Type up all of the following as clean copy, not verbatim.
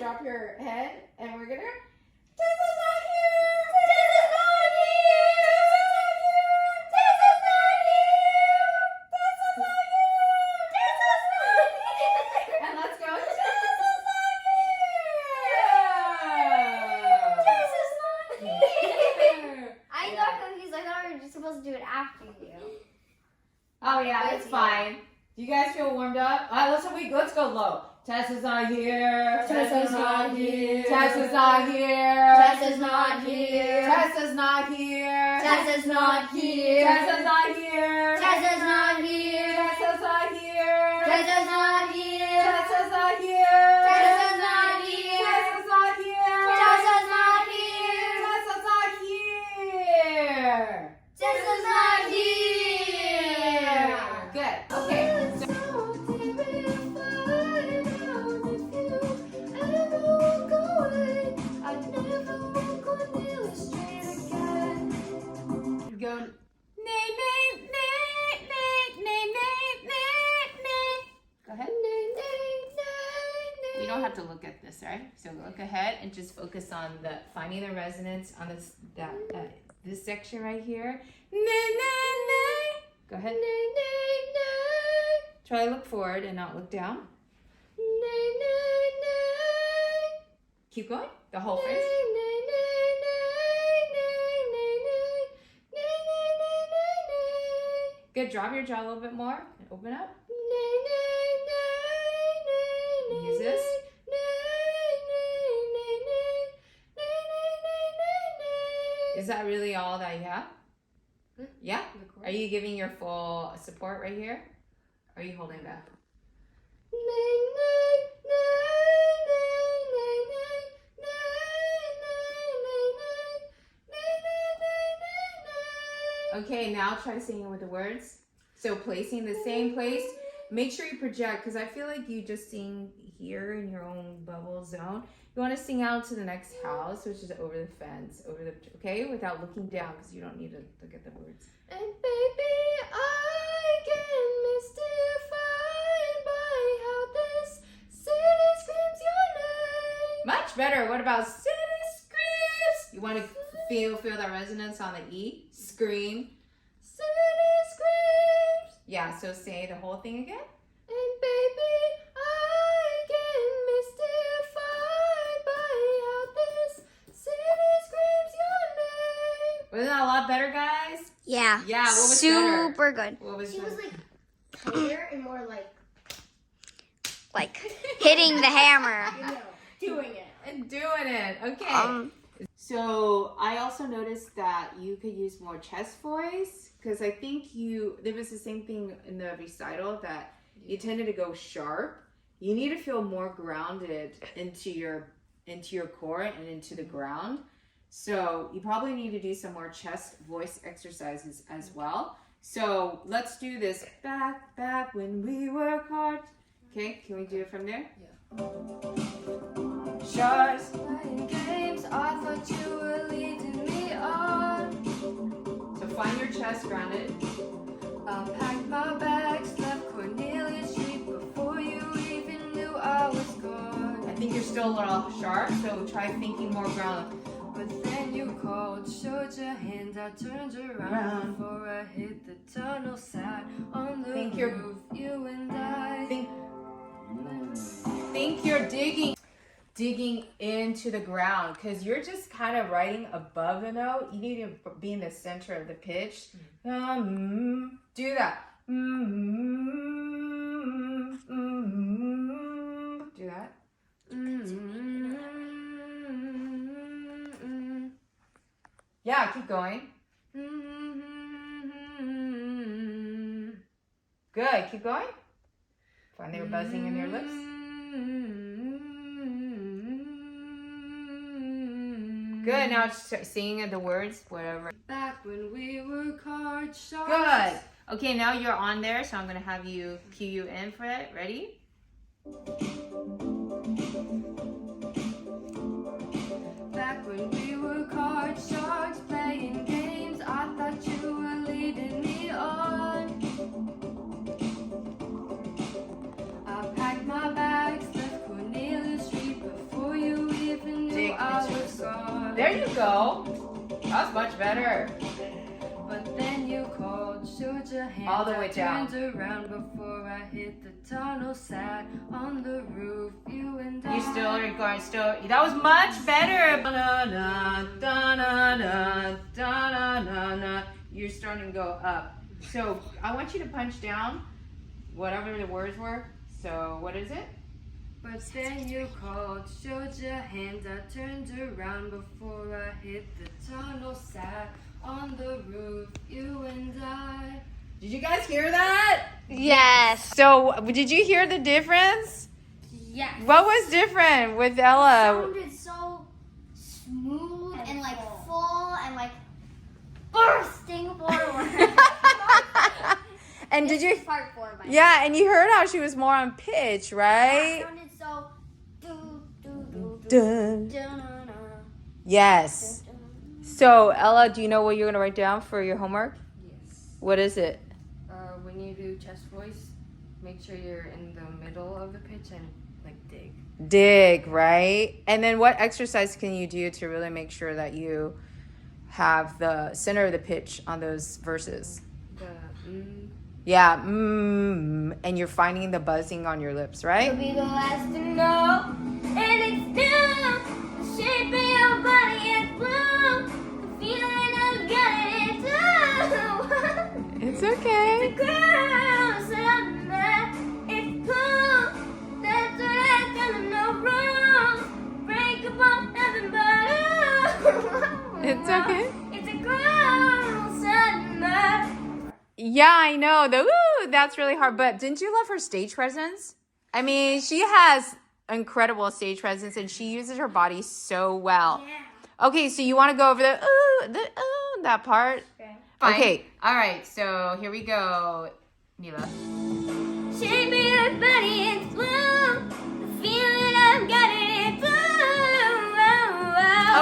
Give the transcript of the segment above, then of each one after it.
drop your head and we're gonna. And let's go. I got confused. I thought we were just supposed to do it after you. Oh yeah, it's fine. Do you guys feel warmed up? Let's go low. Tess is not here. Tess is not here. Tess is not here. Tess is not here. Tess is not here. Tess is not here. Tess is not here. Tess is not here. Tess is not here. Tess is not here. Tess is not here. Tess is not here. Tess is not here. Tess is not here. Tess is not here. Tess is not here. Good. Okay. Go. Nay, nay, nay, nay, nay, nay, nay, nay. Go ahead. You don't have to look at this, right? So look ahead and just focus on the finding the resonance on this this section right here. Nay, nay, nay. Go ahead. Try to look forward and not look down. Keep going. The whole phrase. Good. Drop your jaw a little bit more and open up. Use this. Is that really all that you have? Yeah? Are you giving your full support right here? Or are you holding back? Okay, now try singing with the words. So placing the same place. Make sure you project, because I feel like you just sing here in your own bubble zone. You want to sing out to the next house, which is over the fence, okay, without looking down, because you don't need to look at the words. And baby, I get mystified by how this city screams your name. Much better. What about city screams? You want to feel that resonance on the E. Scream. City screams. Yeah, so say the whole thing again. And baby, I get mystified by how this city screams your name. Wasn't that a lot better, guys? Yeah. Yeah, what was super better? good. What was She better? was like tighter and more Like hitting the hammer. doing it. And doing it. Okay. So I also noticed that you could use more chest voice, because I think there was the same thing in the recital that you tended to go sharp. You need to feel more grounded into your core and into the ground. So you probably need to do some more chest voice exercises as well. So let's do this. Back when we work hard. Okay, can we do it from there? Yeah. Sharks. Playing games, I thought you were leading me on. So find your chest grounded. I packed my bags, left Cornelia Street before you even knew I was gone. I think you're still a little sharp, so try thinking more grounded. But then you called, showed your hand, I turned around before I hit the tunnel, sat on the Think you're- roof, you and I. Think you're digging into the ground, because you're just kind of writing above the note. You need to be in the center of the pitch. Do that. Do that. Yeah, keep going. Good, keep going. Find they were buzzing in your lips. Good, now just singing the words, whatever. Back when we were card sharks. Good. Okay, now you're on there, so I'm going to have you cue you in for it. Ready? Back when we were card sharks playing games, I thought you were leading me on. I packed my bags, left Cornelia Street before There you go. That's much better. But then you called, showed your hand. All the way down. Turned around before I hit the tunnel, sat on the roof, you and I. You still are going still. That was much better. Da-na-na, da-na-na, da-na-na-na. You're starting to go up. So I want you to punch down whatever the words were. So what is it? But then you called, showed your hand. I turned around before I hit the tunnel, sat on the roof, you and I. Did you guys hear that? Yes. So did you hear the difference? Yes. What was different with Ella? It sounded so smooth and like full and like bursting forward. And did you? Part 4 by Yeah, and you heard how she was more on pitch, It right? sounded so do do do Dun. do na, na, Yes. dun, dun. So Ella, do you know what you're gonna write down for your homework? Yes. What is it? When you do chest voice, make sure you're in the middle of the pitch and like dig. Dig, right? And then what exercise can you do to really make sure that you have the center of the pitch on those verses? The Yeah, and you're finding the buzzing on your lips, You'll right? be the last to know, and it's new. The shape of your body is blue. The feeling of getting it too. It's okay. Girl, summer, it's cool. That's what I tell no rules. Break up nothing but It's okay. It's a girl, summer. Yeah, I know. That's really hard. But didn't you love her stage presence? I mean, she has incredible stage presence and she uses her body so well. Yeah. Okay, so you want to go over that part? Okay. Fine. Okay. All right. So here we go, Mila. Shape of your body is blue. The feeling I've got it is blue.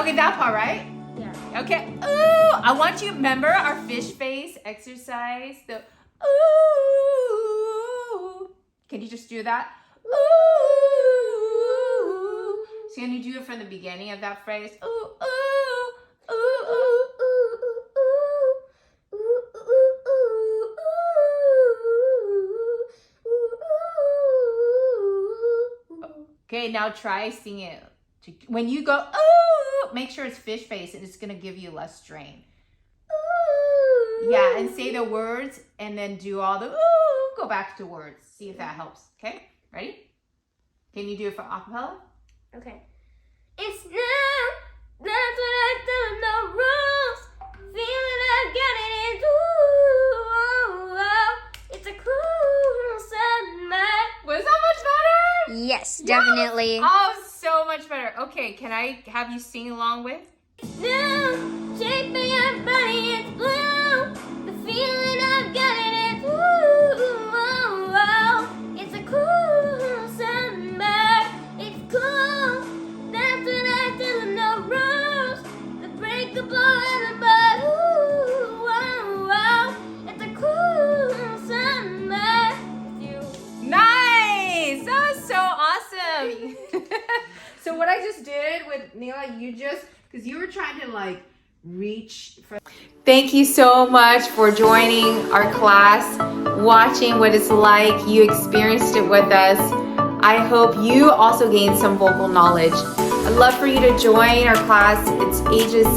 Okay, that part, right? Yeah. Okay. Ooh, I want you to remember our fish face exercise. The ooh. Can you just do that? Ooh. So can you do it from the beginning of that phrase? Ooh, ooh, ooh, ooh. Okay, now try singing it. When you go, ooh, make sure it's fish face and it's going to give you less strain. Ooh. Yeah, and say the words and then do all the ooh, go back to words. See if that helps. Okay, ready? Can you do it for acapella? Okay. It's new. That's what I do. No rules. Feeling I've got it is ooh. It's a cool summer. Was that much better? Yes, definitely. Oh, so much better. Okay, can I have you sing along with? New shape of your body is blue. The feeling I've got it is ooh. It's a cool summer. It's cool. That's what I do. No rules. The breakable and the bud. It's a cool summer. With you. Nice! That was so awesome. So what I just did with Neela, because you were trying to like reach for. Thank you so much for joining our class, watching what it's like. You experienced it with us. I hope you also gained some vocal knowledge. I'd love for you to join our class. It's ages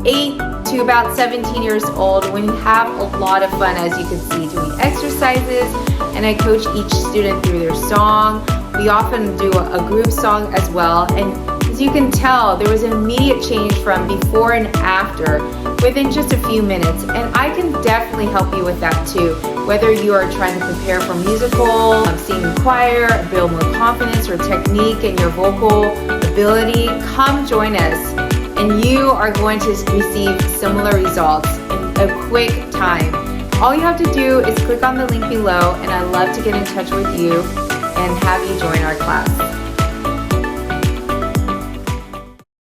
8 to about 17 years old. We have a lot of fun, as you can see, doing exercises, and I coach each student through their song. We often do a group song as well, and as you can tell, there was an immediate change from before and after within just a few minutes, and I can definitely help you with that too. Whether you are trying to prepare for musical, singing choir, build more confidence or technique in your vocal ability, come join us, and you are going to receive similar results in a quick time. All you have to do is click on the link below, and I'd love to get in touch with you and have you join our class.